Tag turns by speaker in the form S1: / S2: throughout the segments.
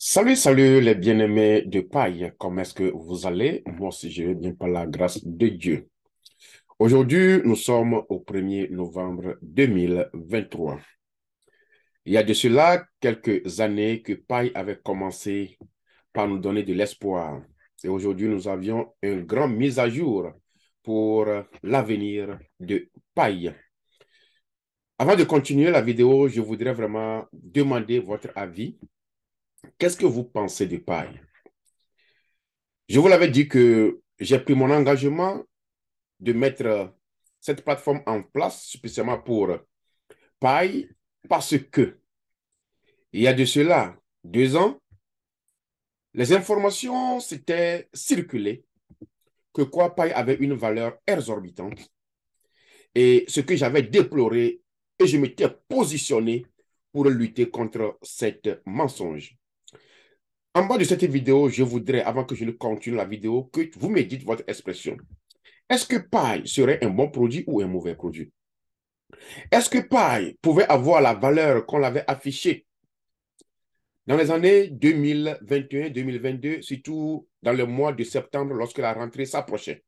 S1: Salut, salut les bien-aimés de paille. Comment est-ce que vous allez? Moi aussi, je vais bien par la grâce de Dieu. Aujourd'hui, nous sommes au 1er novembre 2023. Il y a de cela quelques années que paille avait commencé par nous donner de l'espoir. Et aujourd'hui, nous avions une grande mise à jour pour l'avenir de paille. Avant de continuer la vidéo, je voudrais vraiment demander votre avis. Qu'est-ce que vous pensez de paille? Je vous l'avais dit que j'ai pris mon engagement de mettre cette plateforme en place spécialement pour Paille parce que il y a de cela 2 ans, les informations s'étaient circulées que quoi Paille avait une valeur exorbitante et ce que j'avais déploré et je m'étais positionné pour lutter contre cet mensonge. En bas de cette vidéo, je voudrais, avant que je ne continue la vidéo, que vous me dites votre expression. Est-ce que paille serait un bon produit ou un mauvais produit? Est-ce que paille pouvait avoir la valeur qu'on l'avait affichée dans les années 2021-2022, surtout dans le mois de septembre lorsque la rentrée s'approchait?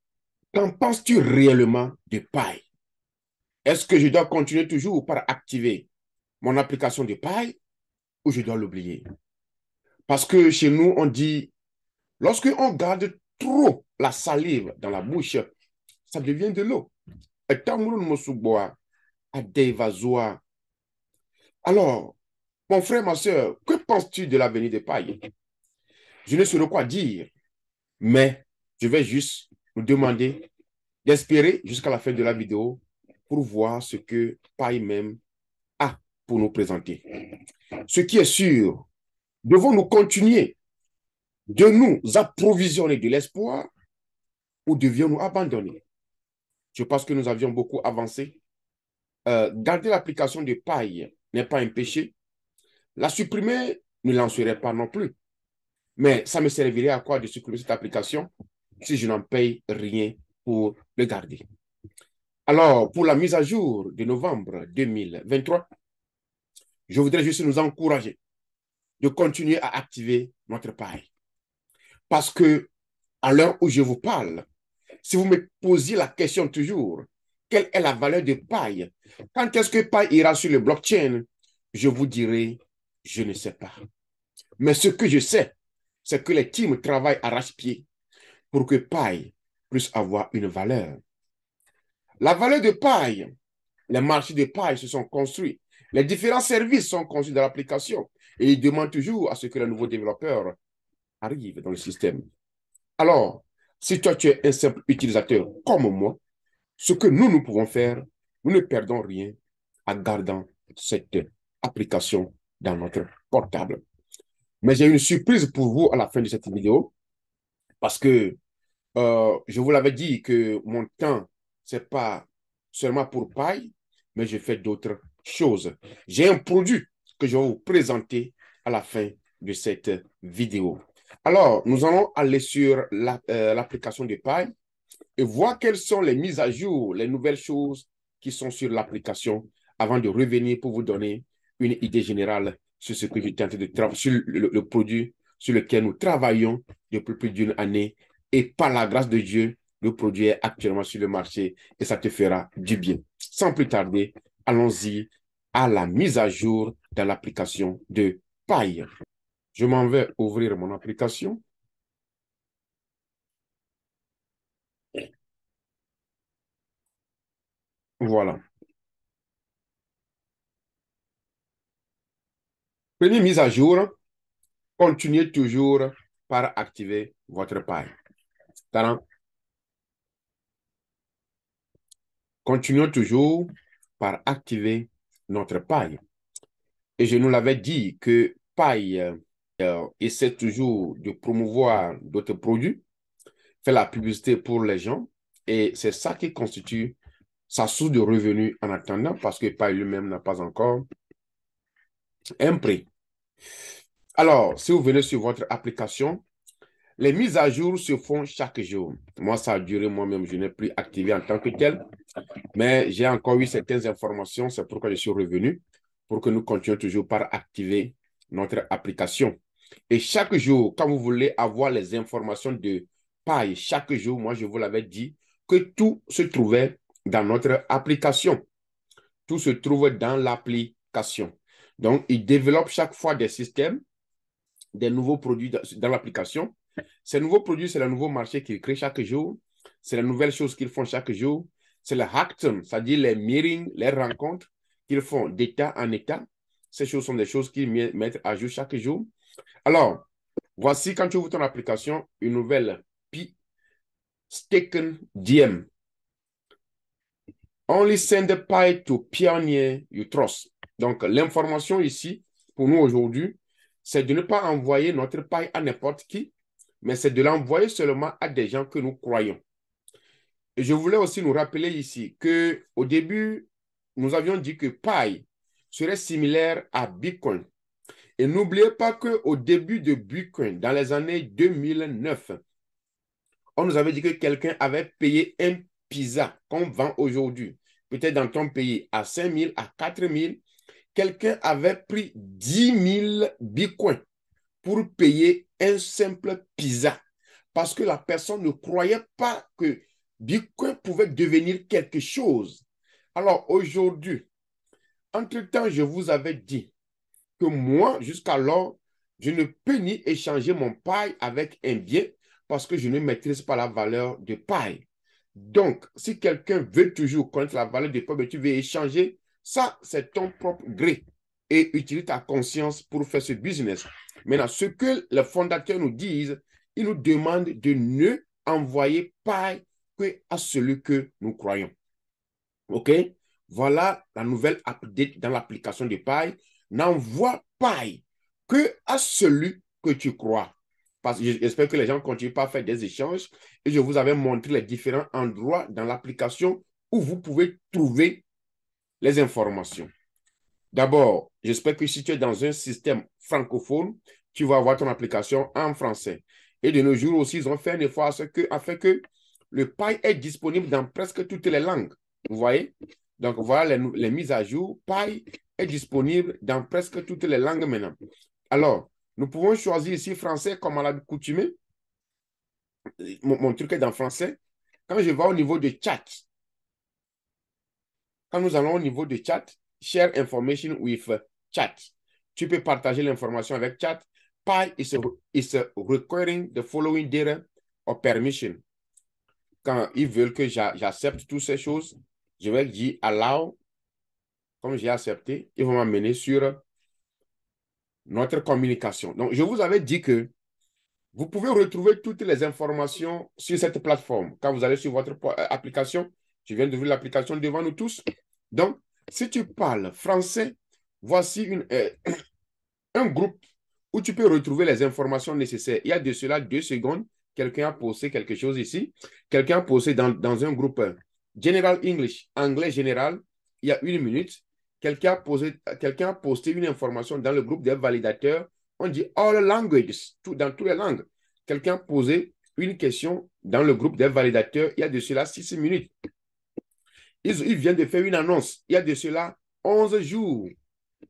S1: Qu'en penses-tu réellement de paille? Est-ce que je dois continuer toujours par activer mon application de paille ou je dois l'oublier? Parce que chez nous, on dit, lorsque on garde trop la salive dans la bouche, ça devient de l'eau. Et tant que nous boire, à dévasoir. Alors, mon frère, ma soeur, que penses-tu de l'avenir des pailles? Je ne saurais quoi dire, mais je vais juste vous demander d'espérer jusqu'à la fin de la vidéo pour voir ce que Paille même a pour nous présenter. Ce qui est sûr, devons-nous continuer de nous approvisionner de l'espoir ou devions-nous abandonner? Je pense que nous avions beaucoup avancé. Garder l'application de Paille n'est pas un péché. La supprimer ne l'en serait pas non plus. Mais ça me servirait à quoi de supprimer cette application si je n'en paye rien pour le garder? Alors, pour la mise à jour de novembre 2023, je voudrais juste nous encourager de continuer à activer notre paille. Parce que, à l'heure où je vous parle, si vous me posiez la question toujours, quelle est la valeur de paille? Quand est-ce que paille ira sur le blockchain? Je vous dirai, je ne sais pas. Mais ce que je sais, c'est que les teams travaillent arrache-pied pour que paille puisse avoir une valeur. La valeur de paille, les marchés de paille se sont construits. Les différents services sont conçus dans l'application et ils demandent toujours à ce que les nouveaux développeurs arrivent dans le système. Alors, si toi tu es un simple utilisateur comme moi, ce que nous pouvons faire, nous ne perdons rien en gardant cette application dans notre portable. Mais j'ai une surprise pour vous à la fin de cette vidéo parce que je vous l'avais dit que mon temps, ce n'est pas seulement pour paille, mais je fais d'autres choses. J'ai un produit que je vais vous présenter à la fin de cette vidéo. Alors, nous allons aller sur l'application de paille et voir quelles sont les mises à jour, les nouvelles choses qui sont sur l'application avant de revenir pour vous donner une idée générale sur ce que j'étais en train de travailler, sur le produit sur lequel nous travaillons depuis plus d'une année. Et par la grâce de Dieu, le produit est actuellement sur le marché et ça te fera du bien. Sans plus tarder, allons-y à la mise à jour dans l'application de Paille. Je m'en vais ouvrir mon application. Voilà. Première mise à jour, continuez toujours par activer votre paille. Continuons toujours par activer notre paille. Et je nous l'avais dit que paille essaie toujours de promouvoir d'autres produits, fait la publicité pour les gens. Et c'est ça qui constitue sa source de revenus en attendant parce que paille lui-même n'a pas encore un prix. Alors, si vous venez sur votre application, les mises à jour se font chaque jour. Moi, ça a duré moi-même, je n'ai plus activé en tant que tel. Mais j'ai encore eu certaines informations, c'est pourquoi je suis revenu, pour que nous continuions toujours par activer notre application. Et chaque jour, quand vous voulez avoir les informations de paille, chaque jour, moi, je vous l'avais dit, que tout se trouvait dans notre application. Tout se trouve dans l'application. Donc, ils développent chaque fois des systèmes, des nouveaux produits dans l'application. Ces nouveaux produits, c'est le nouveau marché qu'ils créent chaque jour. C'est la nouvelle chose qu'ils font chaque jour. C'est le hackathon, c'est-à-dire les meetings, les rencontres qu'ils font d'état en état. Ces choses sont des choses qu'ils mettent à jour chaque jour. Alors, voici quand tu ouvres ton application, une nouvelle Pi Staken DM. Only send the pie to pioneer you trust. Donc, l'information ici, pour nous aujourd'hui, c'est de ne pas envoyer notre paille à n'importe qui, mais c'est de l'envoyer seulement à des gens que nous croyons. Et je voulais aussi nous rappeler ici qu'au début, nous avions dit que paille serait similaire à Bitcoin. Et n'oubliez pas qu'au début de Bitcoin, dans les années 2009, on nous avait dit que quelqu'un avait payé un pizza qu'on vend aujourd'hui, peut-être dans ton pays, à 5 000, à 4 000. Quelqu'un avait pris 10 000 bitcoins pour payer un simple pizza parce que la personne ne croyait pas que Bitcoin pouvait devenir quelque chose. Alors aujourd'hui, entre-temps, je vous avais dit que moi, jusqu'alors, je ne peux ni échanger mon paille avec un bien parce que je ne maîtrise pas la valeur de paille. Donc, si quelqu'un veut toujours connaître la valeur de paille, mais tu veux échanger, ça, c'est ton propre gré. Et utilise ta conscience pour faire ce business. Maintenant, ce que les fondateurs nous disent, ils nous demandent de ne envoyer paille que à celui que nous croyons. OK? Voilà la nouvelle update dans l'application de paille. N'envoie paille que à celui que tu crois. Parce que j'espère que les gens ne continuent pas à faire des échanges. Et je vous avais montré les différents endroits dans l'application où vous pouvez trouver les informations. D'abord, j'espère que si tu es dans un système francophone, tu vas avoir ton application en français. Et de nos jours aussi, ils ont fait un effort afin que le paille est disponible dans presque toutes les langues. Vous voyez? Donc, voilà les mises à jour. Paille est disponible dans presque toutes les langues maintenant. Alors, nous pouvons choisir ici français comme à l'accoutumée. Mon truc est dans français. Quand je vais au niveau de chat, quand nous allons au niveau de chat, share information with chat. Tu peux partager l'information avec chat. Pi is requiring the following data or permission. Quand ils veulent que j'accepte toutes ces choses, je vais dire allow. Comme j'ai accepté, ils vont m'amener sur notre communication. Donc, je vous avais dit que vous pouvez retrouver toutes les informations sur cette plateforme. Quand vous allez sur votre application, je viens d'ouvrir l'application devant nous tous. Donc, si tu parles français, voici un groupe où tu peux retrouver les informations nécessaires. Il y a de cela 2 secondes, quelqu'un a posté quelque chose ici. Quelqu'un a posté dans un groupe General English, anglais général, il y a 1 minute. Quelqu'un a posté une information dans le groupe des validateurs. On dit all languages, dans toutes les langues. Quelqu'un a posé une question dans le groupe des validateurs. Il y a de cela 6 minutes. Il vient de faire une annonce. Il y a de cela 11 jours.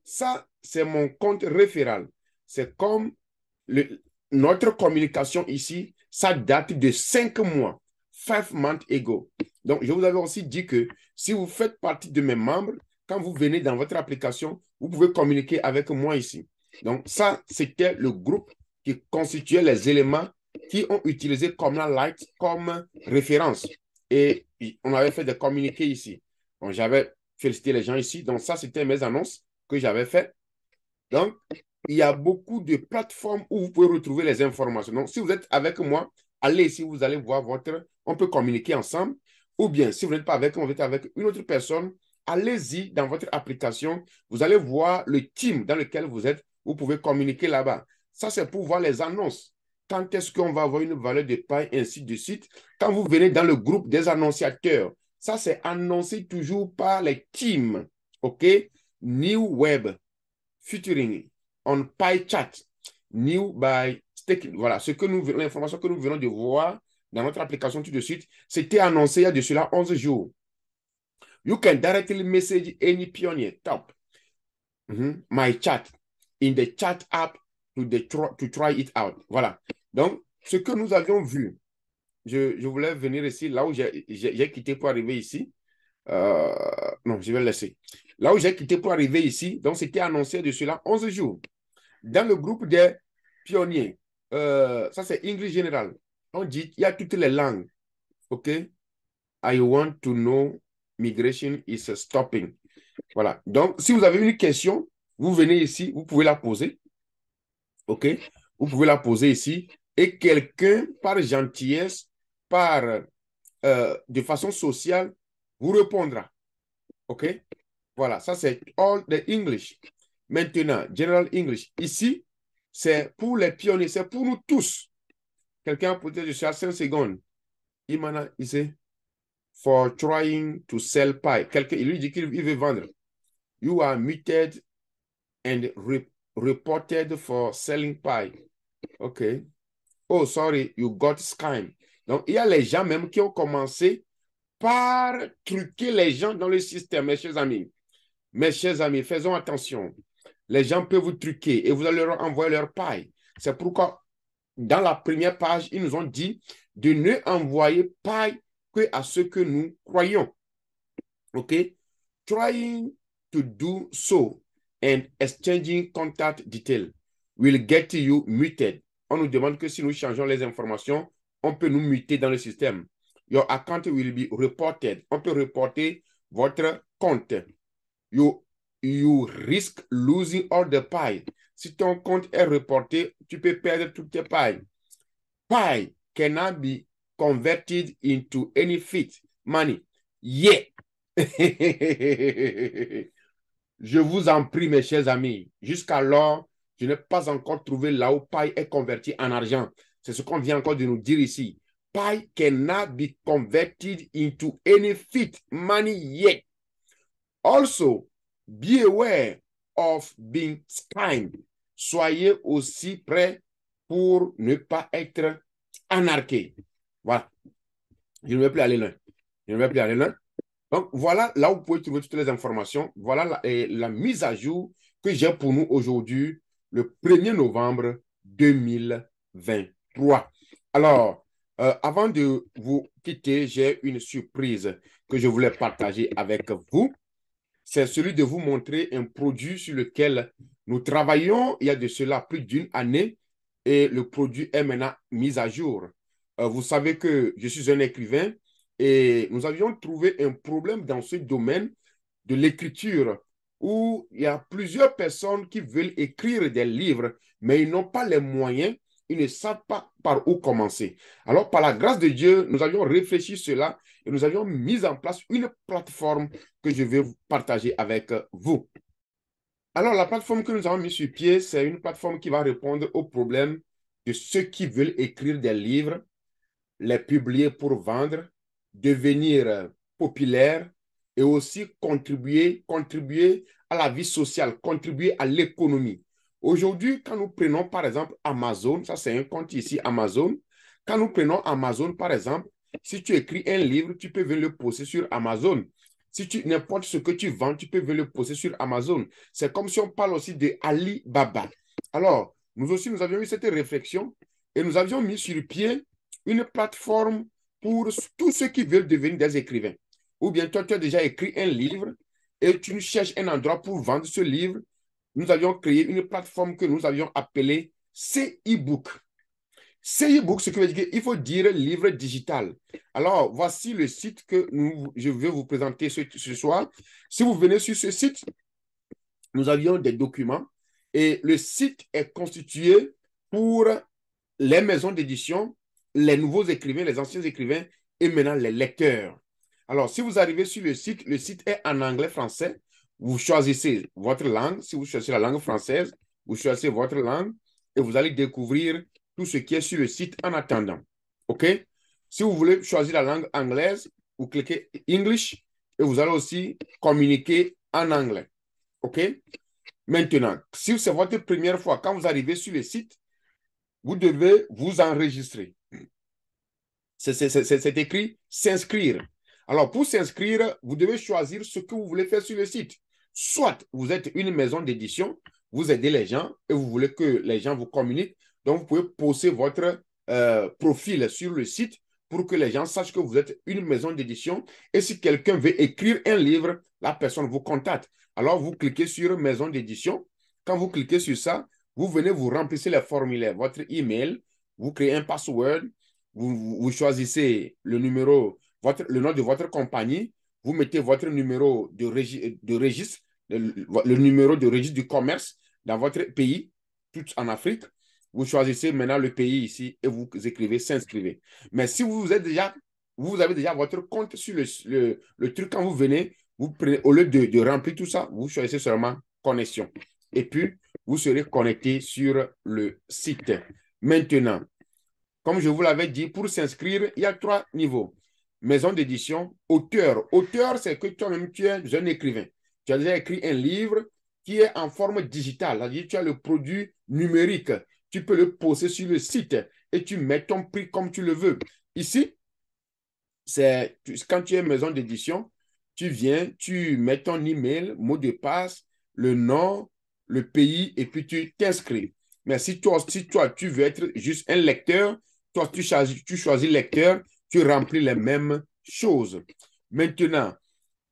S1: Ça, c'est mon compte référal. C'est comme notre communication ici, ça date de 5 mois. 5 months ago. Donc, je vous avais aussi dit que si vous faites partie de mes membres, quand vous venez dans votre application, vous pouvez communiquer avec moi ici. Donc, ça, c'était le groupe qui constituait les éléments qui ont utilisé Comna Light comme référence. Et on avait fait des communiqués ici. Bon, j'avais félicité les gens ici. Donc, ça, c'était mes annonces que j'avais faites. Donc, il y a beaucoup de plateformes où vous pouvez retrouver les informations. Donc, si vous êtes avec moi, allez ici, vous allez voir on peut communiquer ensemble. Ou bien, si vous n'êtes pas avec moi, vous êtes avec une autre personne, allez-y dans votre application. Vous allez voir le team dans lequel vous êtes. Vous pouvez communiquer là-bas. Ça, c'est pour voir les annonces. Quand est-ce qu'on va avoir une valeur de paille, ainsi de suite. Quand vous venez dans le groupe des annonciateurs, ça, c'est annoncé toujours par les teams. OK? New Web, featuring on PyChat, new by staking. Voilà, l'information que nous venons de voir dans notre application tout de suite, c'était annoncé il y a de cela 11 jours. You can directly message any pioneer top my chat in the chat app to try it out. Voilà. Donc, ce que nous avions vu, je voulais venir ici, là où j'ai quitté pour arriver ici. Non, je vais le laisser. Là où j'ai quitté pour arriver ici, donc c'était annoncé de cela 11 jours. Dans le groupe des pionniers, ça c'est English General, on dit il y a toutes les langues. OK? I want to know migration is stopping. Voilà. Donc, si vous avez une question, vous venez ici, vous pouvez la poser. OK? Vous pouvez la poser ici et quelqu'un, par gentillesse, de façon sociale, vous répondra. OK? Voilà, ça c'est all the English. Maintenant, General English. Ici, c'est pour les pionniers, c'est pour nous tous. Quelqu'un peut-être juste à 5 secondes. Imana, ici, for trying to sell pie. Quelqu'un, il lui dit qu'il veut vendre. You are muted and reported for selling pie. OK. Oh, sorry, you got scammed. Donc, il y a les gens même qui ont commencé par truquer les gens dans le système, mes chers amis. Mes chers amis, faisons attention. Les gens peuvent vous truquer et vous allez leur envoyer leur paille. C'est pourquoi, dans la première page, ils nous ont dit de ne envoyer paille que à ceux que nous croyons. OK? Trying to do so and exchanging contact details will get you muted. On nous demande que si nous changeons les informations, on peut nous muter dans le système. Your account will be reported. On peut reporter votre compte. You risk losing all the pie. Si ton compte est reporté, tu peux perdre toutes tes pailles. Pie cannot be converted into any fiat money. Yeah. Je vous en prie, mes chers amis. Jusqu'alors, je n'ai pas encore trouvé là où paille est converti en argent. C'est ce qu'on vient encore de nous dire ici. Pie cannot be converted into any fiat money yet. Also, be aware of being scammed. Soyez aussi prêts pour ne pas être anarqués. Voilà. Je ne vais plus aller loin. Je ne vais plus aller loin. Donc, voilà là où vous pouvez trouver toutes les informations. Voilà la mise à jour que j'ai pour nous aujourd'hui, le 1er novembre 2023. Alors, avant de vous quitter, j'ai une surprise que je voulais partager avec vous. C'est celui de vous montrer un produit sur lequel nous travaillons il y a de cela plus d'une année et le produit est maintenant mis à jour. Vous savez que je suis un écrivain et nous avions trouvé un problème dans ce domaine de l'écriture où il y a plusieurs personnes qui veulent écrire des livres, mais ils n'ont pas les moyens, ils ne savent pas par où commencer. Alors, par la grâce de Dieu, nous avions réfléchi cela et nous avions mis en place une plateforme que je vais partager avec vous. Alors, la plateforme que nous avons mis sur pied, c'est une plateforme qui va répondre aux problèmes de ceux qui veulent écrire des livres, les publier pour vendre, devenir populaire et aussi contribuer à la vie sociale, contribuer à l'économie. Aujourd'hui, quand nous prenons par exemple Amazon, ça c'est un compte ici Amazon, quand nous prenons Amazon par exemple, si tu écris un livre, tu peux venir le poster sur Amazon. Si n'importe ce que tu vends, tu peux venir le poster sur Amazon. C'est comme si on parle aussi de Alibaba. Alors, nous aussi, nous avions eu cette réflexion et nous avions mis sur pied une plateforme pour tous ceux qui veulent devenir des écrivains. Ou bien toi, tu as déjà écrit un livre et tu cherches un endroit pour vendre ce livre. Nous avions créé une plateforme que nous avions appelée C-e-book. C-e-book, ce qui veut dire qu'il faut dire livre digital. Alors, voici le site que je vais vous présenter ce soir. Si vous venez sur ce site, nous avions des documents et le site est constitué pour les maisons d'édition, les nouveaux écrivains, les anciens écrivains et maintenant les lecteurs. Alors, si vous arrivez sur le site est en anglais-français. Vous choisissez votre langue. Si vous choisissez la langue française, vous choisissez votre langue et vous allez découvrir tout ce qui est sur le site en attendant. OK? Si vous voulez choisir la langue anglaise, vous cliquez English et vous allez aussi communiquer en anglais. OK? Maintenant, si c'est votre première fois, quand vous arrivez sur le site, vous devez vous enregistrer. C'est écrit s'inscrire. Alors, pour s'inscrire, vous devez choisir ce que vous voulez faire sur le site. Soit vous êtes une maison d'édition, vous aidez les gens et vous voulez que les gens vous communiquent. Donc, vous pouvez poster votre profil sur le site pour que les gens sachent que vous êtes une maison d'édition. Et si quelqu'un veut écrire un livre, la personne vous contacte. Alors, vous cliquez sur maison d'édition. Quand vous cliquez sur ça, vous venez, vous remplissez les formulaires, votre email, vous créez un password, vous choisissez le numéro, le nom de votre compagnie, vous mettez votre numéro de registre, le numéro de registre du commerce dans votre pays, tout en Afrique. Vous choisissez maintenant le pays ici et vous écrivez s'inscrivez. Mais si vous avez déjà votre compte sur le truc, quand vous venez, vous prenez, au lieu de remplir tout ça, vous choisissez seulement connexion. Et puis, vous serez connecté sur le site. Maintenant, comme je vous l'avais dit, pour s'inscrire, il y a 3 niveaux. Maison d'édition, auteur. Auteur, c'est que toi-même, tu es un écrivain. Tu as déjà écrit un livre qui est en forme digitale. C'est-à-dire, tu as le produit numérique. Tu peux le poster sur le site et tu mets ton prix comme tu le veux. Ici, quand tu es maison d'édition, tu viens, tu mets ton email, mot de passe, le nom, le pays, et puis tu t'inscris. Mais si toi, tu veux être juste un lecteur, toi, tu choisis lecteur, tu remplis les mêmes choses. Maintenant,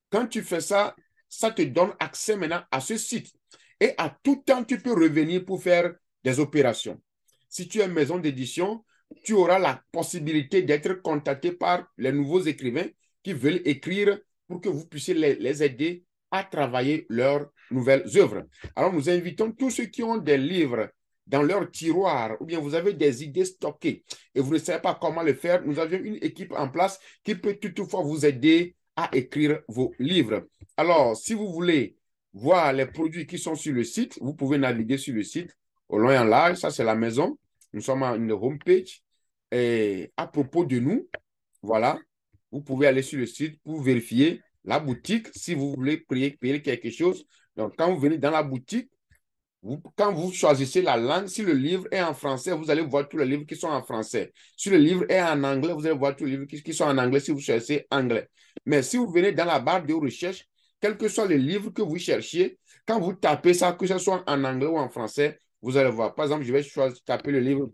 S1: quand tu fais ça, ça te donne accès maintenant à ce site. Et à tout temps, tu peux revenir pour faire des opérations. Si tu es une maison d'édition, tu auras la possibilité d'être contacté par les nouveaux écrivains qui veulent écrire pour que vous puissiez les aider à travailler leurs nouvelles œuvres. Alors, nous invitons tous ceux qui ont des livres dans leur tiroir ou bien vous avez des idées stockées et vous ne savez pas comment le faire, nous avions une équipe en place qui peut toutefois vous aider à écrire vos livres. Alors, si vous voulez voir les produits qui sont sur le site, vous pouvez naviguer sur le site au long et en large. Ça, c'est la maison. Nous sommes à une homepage. Et à propos de nous, voilà, vous pouvez aller sur le site pour vérifier la boutique si vous voulez payer quelque chose. Donc, quand vous venez dans la boutique, quand vous choisissez la langue, si le livre est en français, vous allez voir tous les livres qui sont en français. Si le livre est en anglais, vous allez voir tous les livres qui sont en anglais si vous choisissez anglais. Mais si vous venez dans la barre de recherche, quel que soit le livre que vous cherchiez, quand vous tapez ça, que ce soit en anglais ou en français, vous allez voir. Par exemple, je vais taper le livre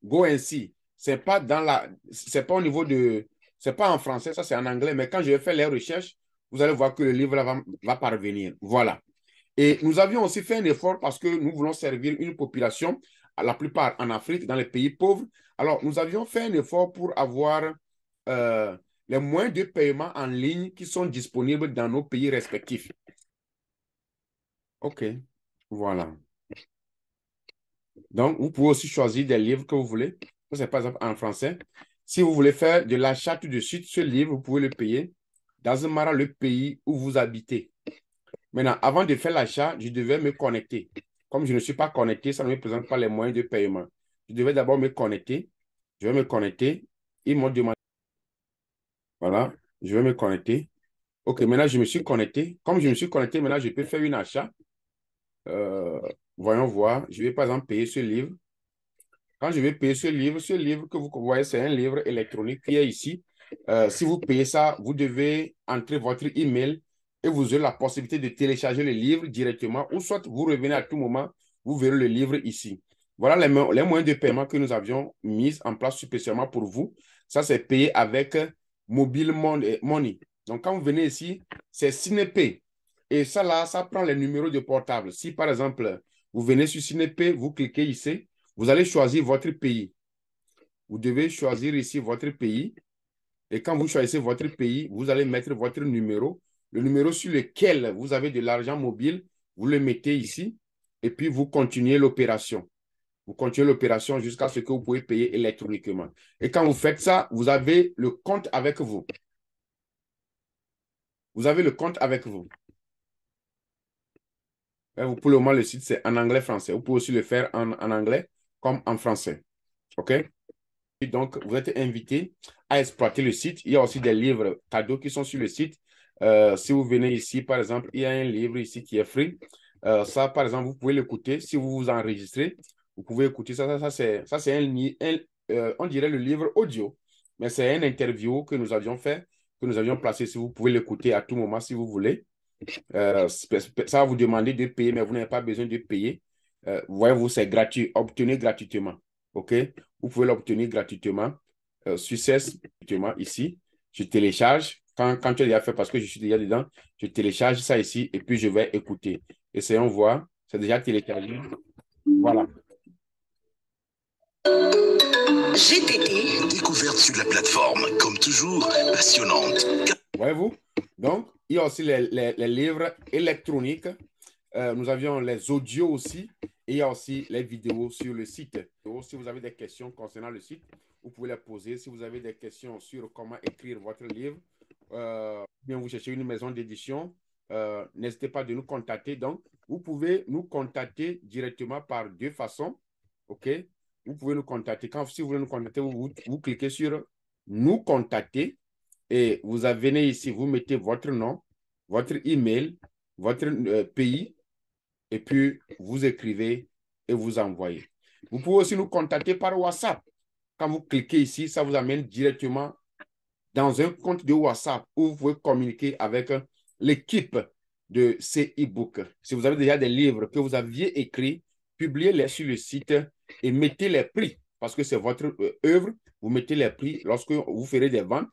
S1: Go ainsi. C'est pas c'est pas au niveau c'est pas en français, ça c'est en anglais, mais quand je vais faire les recherches, vous allez voir que le livre va parvenir. Voilà. Et nous avions aussi fait un effort parce que nous voulons servir une population, à la plupart en Afrique, dans les pays pauvres. Alors, nous avions fait un effort pour avoir euh, les moyens de paiement en ligne qui sont disponibles dans nos pays respectifs. OK, voilà. Donc, vous pouvez aussi choisir des livres que vous voulez. C'est par exemple en français. Si vous voulez faire de l'achat tout de suite, ce livre, vous pouvez le payer dans le pays où vous habitez. Maintenant, avant de faire l'achat, je devais me connecter. Comme je ne suis pas connecté, ça ne me présente pas les moyens de paiement. Je devais d'abord me connecter. Je vais me connecter. Ils m'ont demandé. Voilà, je vais me connecter. OK, maintenant, je me suis connecté. Comme je me suis connecté, maintenant, je peux faire un achat. Euh, Voyons voir. Je vais, par exemple, payer ce livre. Quand je vais payer ce livre que vous voyez, c'est un livre électronique qui est ici. Si vous payez ça, vous devez entrer votre email et vous aurez la possibilité de télécharger le livre directement ou soit vous revenez à tout moment, vous verrez le livre ici. Voilà les moyens de paiement que nous avions mis en place spécialement pour vous. Ça, c'est payé avec Mobile Money. Donc, quand vous venez ici, c'est Cinepay. Et ça, là, ça prend les numéros de portable. Si, par exemple, vous venez sur Cinepay, vous cliquez ici, vous allez choisir votre pays. Vous devez choisir ici votre pays. Et quand vous choisissez votre pays, vous allez mettre votre numéro. Le numéro sur lequel vous avez de l'argent mobile, vous le mettez ici. Et puis, vous continuez l'opération. Vous continuez l'opération jusqu'à ce que vous pouvez payer électroniquement. Et quand vous faites ça, vous avez le compte avec vous. Vous avez le compte avec vous. Et pour le moment, le site, c'est en anglais-français. Vous pouvez aussi le faire en anglais comme en français. OK? Donc, vous êtes invité à exploiter le site. Il y a aussi des livres cadeaux qui sont sur le site. Si vous venez ici, par exemple, il y a un livre ici qui est free. Ça, par exemple, vous pouvez l'écouter. Si vous vous enregistrez, vous pouvez écouter ça. Ça, c'est on dirait le livre audio, mais c'est une interview que nous avions fait, que nous avions placé. Si vous pouvez l'écouter à tout moment, si vous voulez. Ça va vous demander de payer, mais vous n'avez pas besoin de payer. Voyez-vous, c'est gratuit. Obtenez gratuitement. OK? Vous pouvez l'obtenir gratuitement. Success, gratuitement ici. Je télécharge. Quand tu as déjà fait, parce que je suis déjà dedans, je télécharge ça ici et puis je vais écouter. Essayons voir. C'est déjà téléchargé. Voilà.
S2: GTT. Découverte sur la plateforme, comme toujours, passionnante.
S1: Voyez-vous? Donc, il y a aussi les livres électroniques. Nous avions les audios aussi. Et il y a aussi les vidéos sur le site. Si vous avez des questions concernant le site, vous pouvez les poser. Si vous avez des questions sur comment écrire votre livre, bien vous cherchez une maison d'édition, n'hésitez pas de nous contacter. Donc, vous pouvez nous contacter directement par deux façons. OK? Vous pouvez nous contacter. Si vous voulez nous contacter, vous cliquez sur nous contacter et vous venez ici, vous mettez votre nom, votre email, votre pays et puis vous écrivez et vous envoyez. Vous pouvez aussi nous contacter par WhatsApp. Quand vous cliquez ici, ça vous amène directement dans un compte de WhatsApp où vous pouvez communiquer avec l'équipe de ces e-books. Si vous avez déjà des livres que vous aviez écrits, publiez-les sur le site et mettez les prix parce que c'est votre œuvre. Vous mettez les prix lorsque vous ferez des ventes.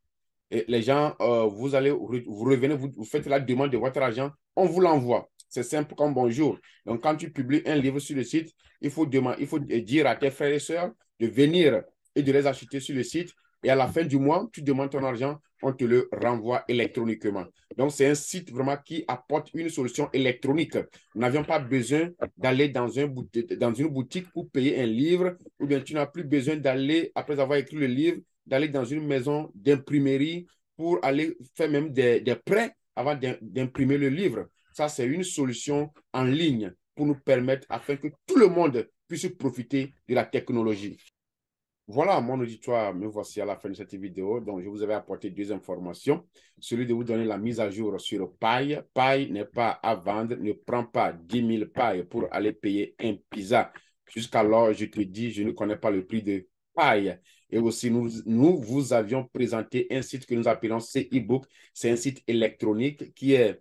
S1: Et les gens, vous revenez, vous faites la demande de votre argent, on vous l'envoie. C'est simple comme bonjour. Donc, quand tu publies un livre sur le site, il faut dire à tes frères et sœurs de venir et de les acheter sur le site. Et à la fin du mois, tu demandes ton argent, on te le renvoie électroniquement. Donc, c'est un site vraiment qui apporte une solution électronique. Nous n'avions pas besoin d'aller dans une boutique pour payer un livre, ou bien tu n'as plus besoin d'aller, après avoir écrit le livre, d'aller dans une maison d'imprimerie pour aller faire même des prêts avant d'imprimer le livre. Ça, c'est une solution en ligne pour nous permettre afin que tout le monde puisse profiter de la technologie. Voilà, mon auditoire, me voici à la fin de cette vidéo. Donc, je vous avais apporté deux informations. Celui de vous donner la mise à jour sur paille. Paille n'est pas à vendre. Ne prends pas 10 000 pailles pour aller payer un pizza. Jusqu'alors, je te dis, je ne connais pas le prix de paille. Et aussi, nous vous avions présenté un site que nous appelons C-ebook. C'est un site électronique qui est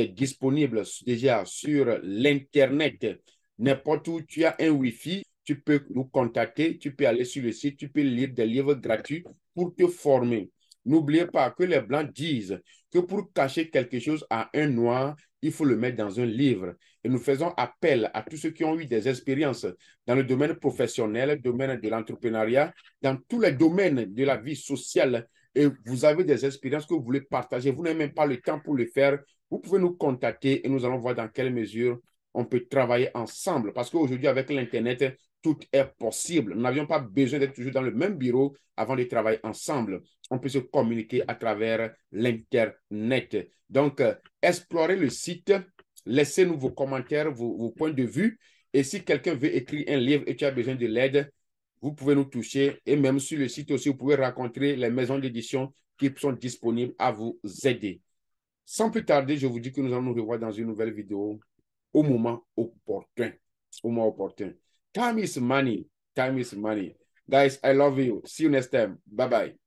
S1: disponible déjà sur l'Internet. N'importe où tu as un Wi-Fi, tu peux nous contacter, tu peux aller sur le site, tu peux lire des livres gratuits pour te former. N'oubliez pas que les Blancs disent que pour cacher quelque chose à un noir, il faut le mettre dans un livre. Et nous faisons appel à tous ceux qui ont eu des expériences dans le domaine professionnel, le domaine de l'entrepreneuriat, dans tous les domaines de la vie sociale. Et vous avez des expériences que vous voulez partager, vous n'avez même pas le temps pour le faire, vous pouvez nous contacter et nous allons voir dans quelle mesure on peut travailler ensemble. Parce qu'aujourd'hui, avec l'Internet, tout est possible. Nous n'avions pas besoin d'être toujours dans le même bureau avant de travailler ensemble. On peut se communiquer à travers l'Internet. Donc, explorez le site, laissez-nous vos commentaires, vos points de vue. Et si quelqu'un veut écrire un livre et tu as besoin de l'aide, vous pouvez nous toucher. Et même sur le site aussi, vous pouvez rencontrer les maisons d'édition qui sont disponibles à vous aider. Sans plus tarder, je vous dis que nous allons nous revoir dans une nouvelle vidéo au moment opportun. Au moment opportun. Time is money. Time is money. Guys, I love you. See you next time. Bye-bye.